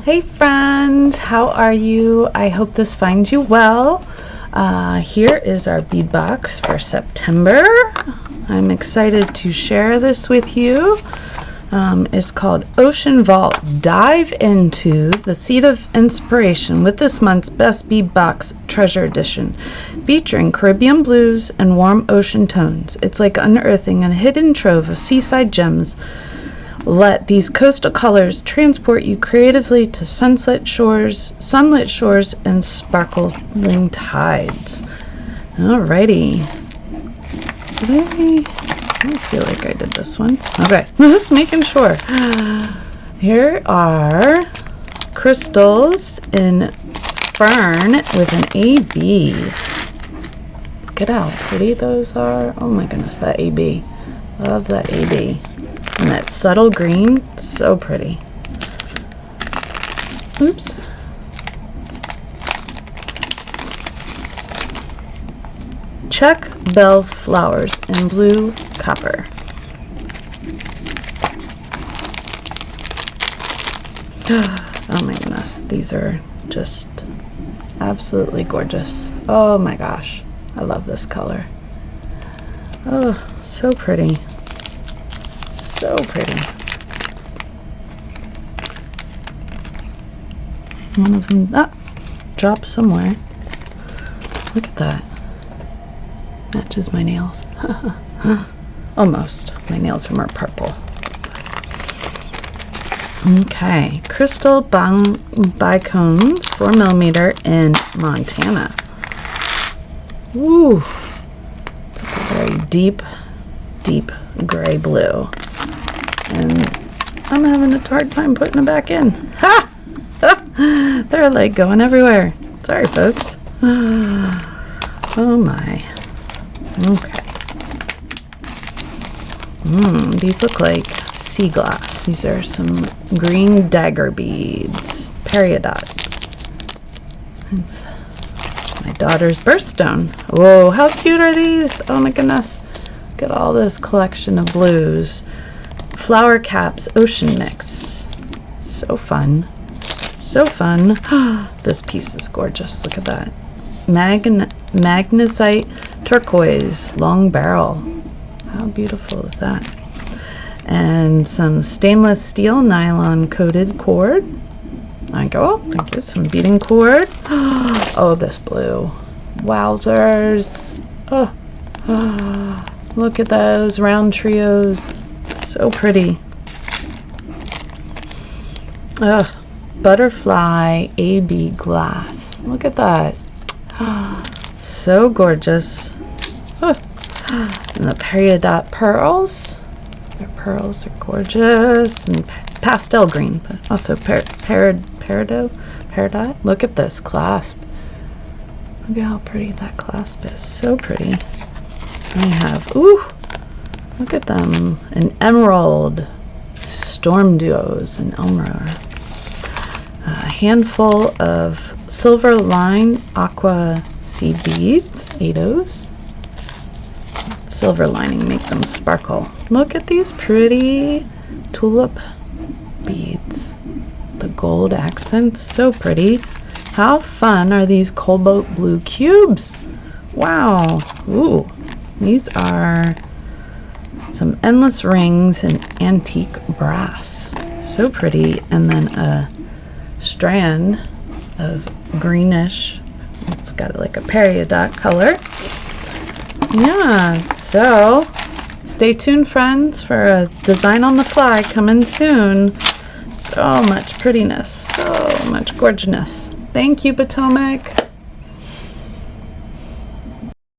Hey friends, how are you? I hope this finds you well. Here is our bead box for September. I'm excited to share this with you. It's called Ocean Vault. Dive into the seed of inspiration with this month's best Bead Box Treasure Edition, featuring Caribbean blues and warm ocean tones. It's like unearthing a hidden trove of seaside gems. Let these coastal colors transport you creatively to sunlit shores, and sparkling tides. Alrighty. I don't feel like I did this one. Okay, just making sure. Here are crystals in fern with an AB. Look at how pretty those are. Oh my goodness, that AB. Love that AB. And that subtle green, so pretty. Oops. Check bell flowers in blue copper. Oh my goodness, these are just absolutely gorgeous. Oh my gosh, I love this color. Oh, so pretty. So pretty. One of them dropped somewhere. Look at that. Matches my nails. Almost. My nails are more purple. Okay. Crystal bicones, 4mm in Montana. Woo! It's like a very deep gray blue. And I'm having a hard time putting them back in. Ha! They're like going everywhere. Sorry, folks. Oh my. Okay. These look like sea glass. These are some green dagger beads. Peridot. It's my daughter's birthstone. Whoa, how cute are these? Oh my goodness. Look at all this collection of blues. Flower caps, ocean mix. So fun. So fun. This piece is gorgeous. Look at that. Magnesite turquoise, long barrel. How beautiful is that? And some stainless steel nylon coated cord. There you go. Thank you. Some beading cord. Oh, this blue. Wowzers. Oh. Look at those round trios. So pretty. Butterfly AB glass. Look at that. So gorgeous. And the peridot pearls. Their pearls are gorgeous. And pastel green, but also peridot. Look at this clasp. Look at how pretty that clasp is. So pretty. I have, look at them. An emerald. Storm duos and Elmer. A handful of silver line aqua seed beads. 8-ohs. Silver lining make them sparkle. Look at these pretty tulip beads. The gold accents. So pretty. How fun are these cobalt blue cubes? Wow. Ooh. These are some endless rings in antique brass. So pretty. And then a strand of greenish. It's got like a peridot color. Yeah, so stay tuned, friends, for a design on the fly coming soon. So much prettiness. So much gorgeousness. Thank you, Potomac.